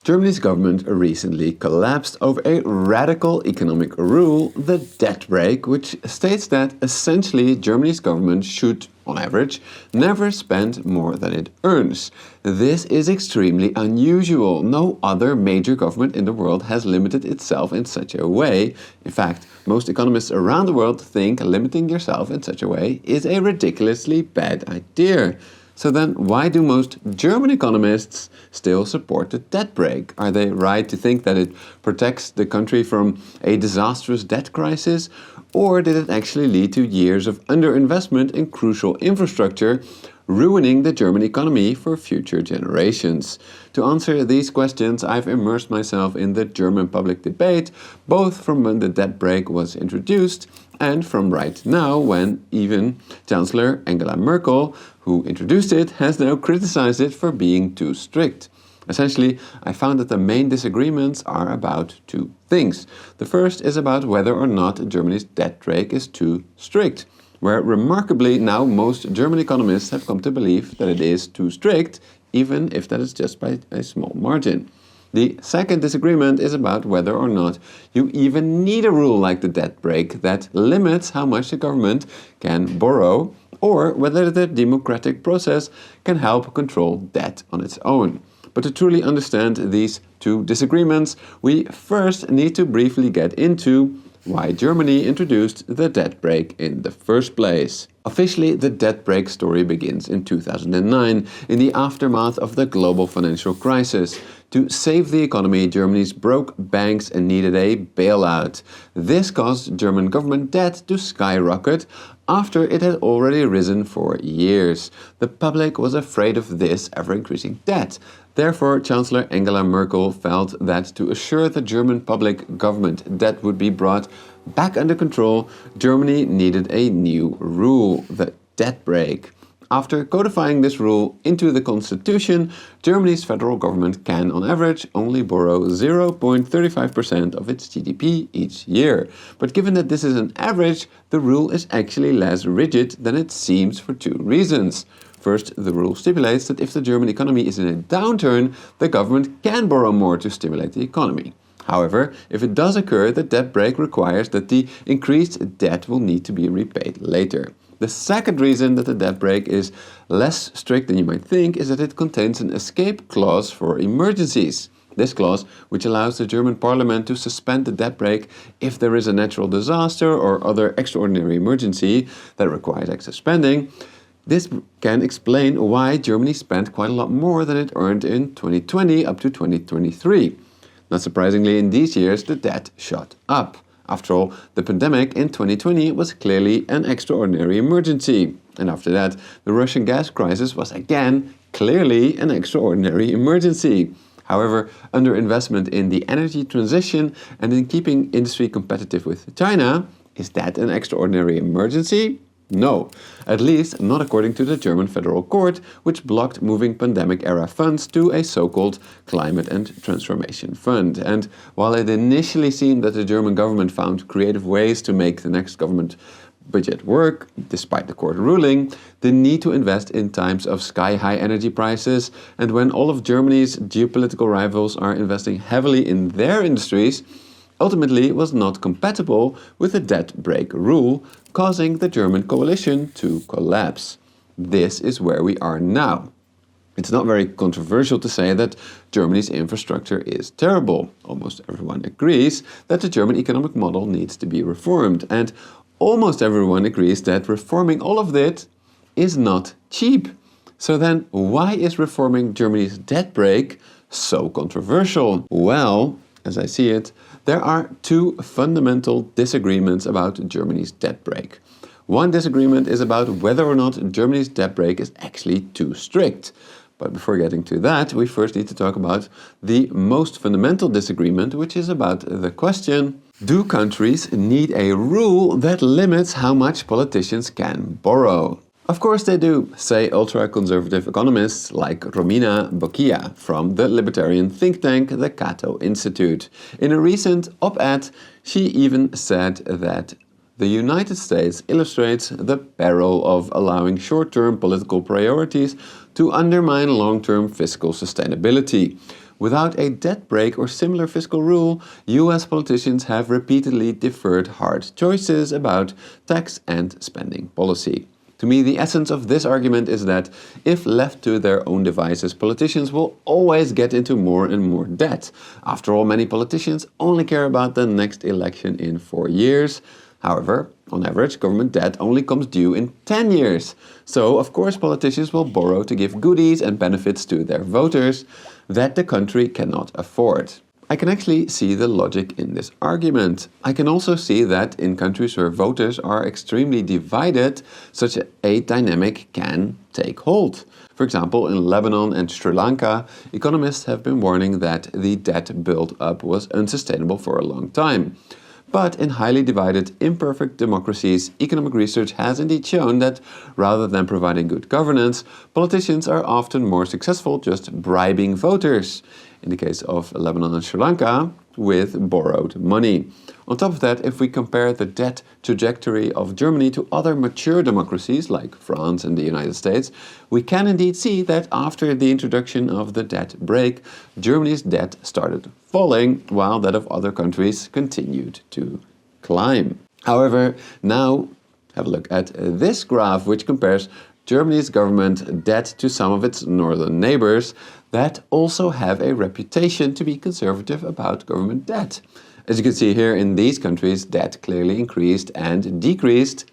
Germany's government recently collapsed over a radical economic rule, the debt brake, which states that essentially Germany's government should, on average, never spend more than it earns. This is extremely unusual. No other major government in the world has limited itself in such a way. In fact, most economists around the world think limiting yourself in such a way is a ridiculously bad idea. So then, why do most German economists still support the debt brake? Are they right to think that it protects the country from a disastrous debt crisis? Or did it actually lead to years of underinvestment in crucial infrastructure, ruining the German economy for future generations? To answer these questions, I've immersed myself in the German public debate, both from when the debt brake was introduced and from right now, when even Chancellor Angela Merkel, who introduced it, has now criticized it for being too strict. Essentially, I found that the main disagreements are about two things. The first is about whether or not Germany's debt brake is too strict, where remarkably now most German economists have come to believe that it is too strict, even if that is just by a small margin. The second disagreement is about whether or not you even need a rule like the debt brake that limits how much the government can borrow, or whether the democratic process can help control debt on its own. But to truly understand these two disagreements, we first need to briefly get into why Germany introduced the debt brake in the first place. Officially, the debt brake story begins in 2009, in the aftermath of the global financial crisis. To save the economy, Germany's broke banks needed a bailout. This caused German government debt to skyrocket after it had already risen for years. The public was afraid of this ever-increasing debt. Therefore, Chancellor Angela Merkel felt that to assure the German public government debt would be brought back under control, Germany needed a new rule, the debt brake. After codifying this rule into the constitution, Germany's federal government can, on average, only borrow 0.35% of its GDP each year. But given that this is an average, the rule is actually less rigid than it seems for two reasons. First, the rule stipulates that if the German economy is in a downturn, the government can borrow more to stimulate the economy. However, if it does occur, the debt brake requires that the increased debt will need to be repaid later. The second reason that the debt brake is less strict than you might think is that it contains an escape clause for emergencies. This clause, which allows the German parliament to suspend the debt brake if there is a natural disaster or other extraordinary emergency that requires excess spending, this can explain why Germany spent quite a lot more than it earned in 2020 up to 2023. Not surprisingly, in these years, the debt shot up. After all, the pandemic in 2020 was clearly an extraordinary emergency. And after that, the Russian gas crisis was again clearly an extraordinary emergency. However, underinvestment in the energy transition and in keeping industry competitive with China, is that an extraordinary emergency? No, at least not according to the German Federal Court, which blocked moving pandemic-era funds to a so-called Climate and Transformation Fund. And while it initially seemed that the German government found creative ways to make the next government budget work, despite the court ruling, the need to invest in times of sky-high energy prices and when all of Germany's geopolitical rivals are investing heavily in their industries, ultimately was not compatible with the debt brake rule, causing the German coalition to collapse. This is where we are now. It's not very controversial to say that Germany's infrastructure is terrible. Almost everyone agrees that the German economic model needs to be reformed, and almost everyone agrees that reforming all of it is not cheap. So then, why is reforming Germany's debt brake so controversial? Well, as I see it, there are two fundamental disagreements about Germany's debt brake. One disagreement is about whether or not Germany's debt brake is actually too strict. But before getting to that, we first need to talk about the most fundamental disagreement, which is about the question, do countries need a rule that limits how much politicians can borrow? Of course they do, say ultra-conservative economists like Romina Bocchia from the libertarian think tank the Cato Institute. In a recent op-ed, she even said that the United States illustrates the peril of allowing short-term political priorities to undermine long-term fiscal sustainability. Without a debt brake or similar fiscal rule, US politicians have repeatedly deferred hard choices about tax and spending policy. To me, the essence of this argument is that if left to their own devices, politicians will always get into more and more debt. After all, many politicians only care about the next election in 4 years. However, on average, government debt only comes due in 10 years. So, of course, politicians will borrow to give goodies and benefits to their voters that the country cannot afford. I can actually see the logic in this argument. I can also see that in countries where voters are extremely divided, such a dynamic can take hold. For example, in Lebanon and Sri Lanka, economists have been warning that the debt build-up was unsustainable for a long time. But in highly divided, imperfect democracies, economic research has indeed shown that rather than providing good governance, politicians are often more successful just bribing voters. In the case of Lebanon and Sri Lanka, with borrowed money. On top of that, if we compare the debt trajectory of Germany to other mature democracies like France and the United States, we can indeed see that after the introduction of the debt brake, Germany's debt started falling, while that of other countries continued to climb. However, now have a look at this graph, which compares Germany's government debt to some of its northern neighbors that also have a reputation to be conservative about government debt. As you can see here, in these countries, debt clearly increased and decreased,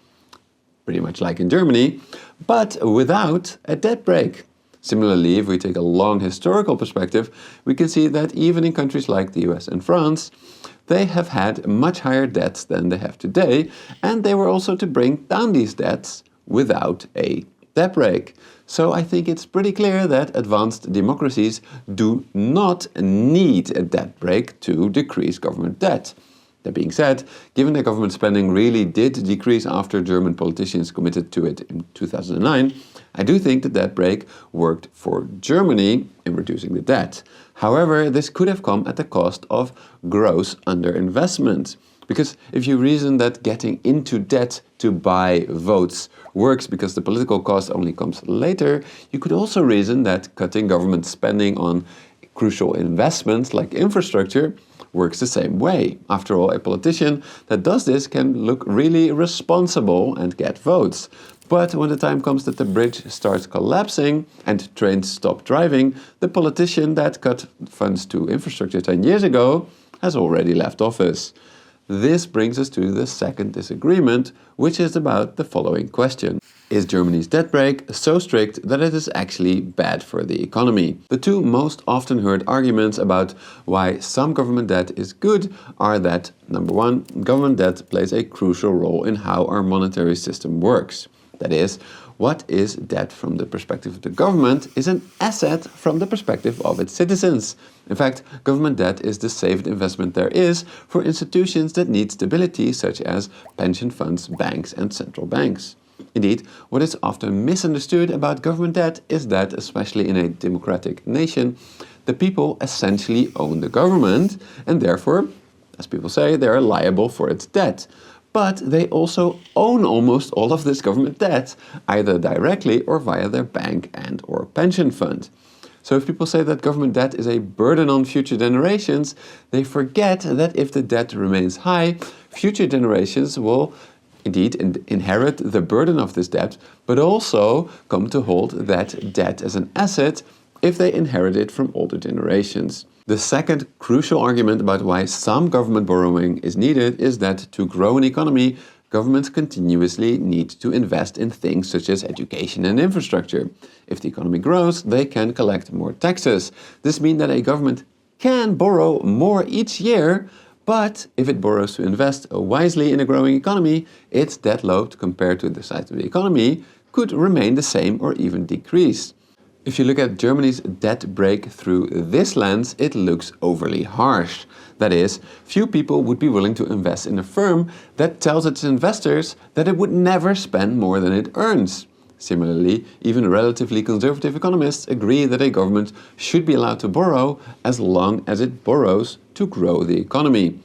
pretty much like in Germany, but without a debt brake. Similarly, if we take a long historical perspective, we can see that even in countries like the US and France, they have had much higher debts than they have today, and they were also to bring down these debts without a debt brake. So I think it's pretty clear that advanced democracies do not need a debt brake to decrease government debt. That being said, given that government spending really did decrease after German politicians committed to it in 2009, I do think the debt brake worked for Germany in reducing the debt. However, this could have come at the cost of gross underinvestment. Because if you reason that getting into debt to buy votes works because the political cost only comes later, you could also reason that cutting government spending on crucial investments like infrastructure works the same way. After all, a politician that does this can look really responsible and get votes. But when the time comes that the bridge starts collapsing and trains stop driving, the politician that cut funds to infrastructure 10 years ago has already left office. This brings us to the second disagreement, which is about the following question. Is Germany's debt brake so strict that it is actually bad for the economy? The two most often heard arguments about why some government debt is good are that, number one, government debt plays a crucial role in how our monetary system works. That is, what is debt from the perspective of the government is an asset from the perspective of its citizens. In fact, government debt is the safest investment there is for institutions that need stability, such as pension funds, banks, and central banks. Indeed, what is often misunderstood about government debt is that, especially in a democratic nation, the people essentially own the government and therefore, as people say, they are liable for its debt. But they also own almost all of this government debt, either directly or via their bank and or pension fund. So if people say that government debt is a burden on future generations, they forget that if the debt remains high, future generations will indeed inherit the burden of this debt, but also come to hold that debt as an asset if they inherit it from older generations. The second crucial argument about why some government borrowing is needed is that to grow an economy, governments continuously need to invest in things such as education and infrastructure. If the economy grows, they can collect more taxes. This means that a government can borrow more each year, but if it borrows to invest wisely in a growing economy, its debt load compared to the size of the economy could remain the same or even decrease. If you look at Germany's debt brake through this lens, it looks overly harsh. That is, few people would be willing to invest in a firm that tells its investors that it would never spend more than it earns. Similarly, even relatively conservative economists agree that a government should be allowed to borrow as long as it borrows to grow the economy.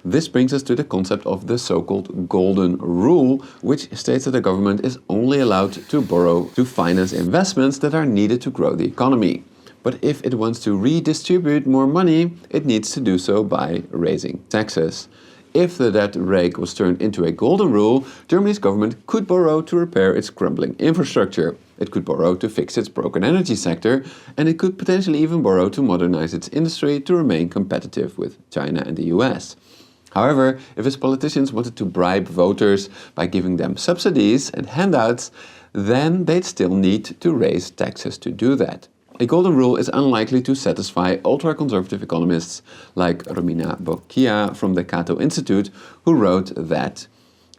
This brings us to the concept of the so-called golden rule, which states that the government is only allowed to borrow to finance investments that are needed to grow the economy. But if it wants to redistribute more money, it needs to do so by raising taxes. If the debt brake was turned into a golden rule, Germany's government could borrow to repair its crumbling infrastructure. It could borrow to fix its broken energy sector, and it could potentially even borrow to modernize its industry to remain competitive with China and the US. However, if its politicians wanted to bribe voters by giving them subsidies and handouts, then they'd still need to raise taxes to do that. A golden rule is unlikely to satisfy ultra-conservative economists like Romina Bocchia from the Cato Institute, who wrote that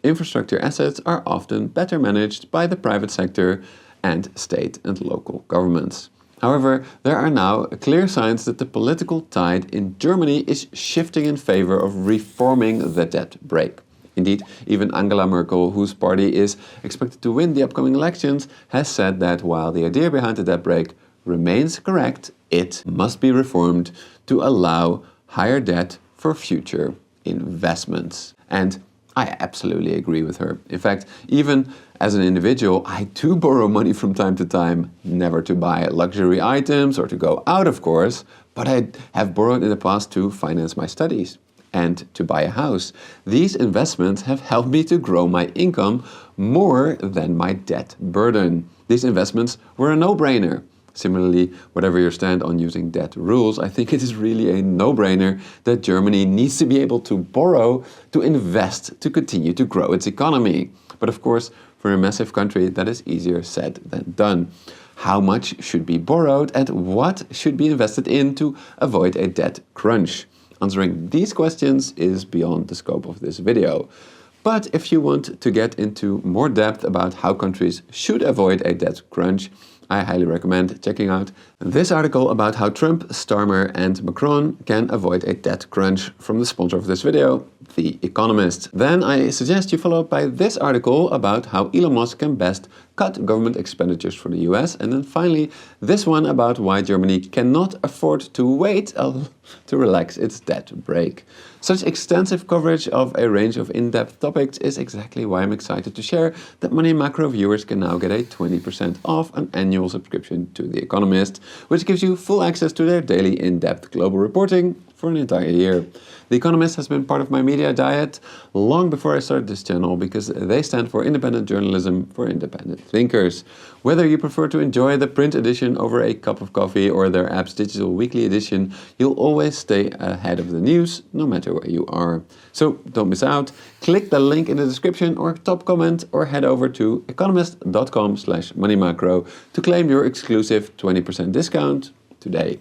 infrastructure assets are often better managed by the private sector and state and local governments. However, there are now clear signs that the political tide in Germany is shifting in favor of reforming the debt brake. Indeed, even Angela Merkel, whose party is expected to win the upcoming elections, has said that while the idea behind the debt brake remains correct, it must be reformed to allow higher debt for future investments. And I absolutely agree with her. In fact, even as an individual, I do borrow money from time to time, never to buy luxury items or to go out, of course, but I have borrowed in the past to finance my studies and to buy a house. These investments have helped me to grow my income more than my debt burden. These investments were a no-brainer. Similarly, whatever your stand on using debt rules, I think it is really a no-brainer that Germany needs to be able to borrow to invest to continue to grow its economy. But of course, for a massive country, that is easier said than done. How much should be borrowed and what should be invested in to avoid a debt crunch? Answering these questions is beyond the scope of this video. But if you want to get into more depth about how countries should avoid a debt crunch, I highly recommend checking out this article about how Trump, Starmer and Macron can avoid a debt crunch from the sponsor of this video, The Economist. Then I suggest you follow up by this article about how Elon Musk can best cut government expenditures for the US. And then finally, this one about why Germany cannot afford to wait to relax its debt brake. Such extensive coverage of a range of in-depth topics is exactly why I'm excited to share that Money Macro viewers can now get a 20% off an annual subscription to The Economist, which gives you full access to their daily in-depth global reporting for an entire year. The Economist has been part of my media diet long before I started this channel because they stand for independent journalism for independent thinkers. Whether you prefer to enjoy the print edition over a cup of coffee or their app's digital weekly edition, you'll always stay ahead of the news no matter where you are. So don't miss out. Click the link in the description or top comment or head over to economist.com/moneymacro to claim your exclusive 20% discount today.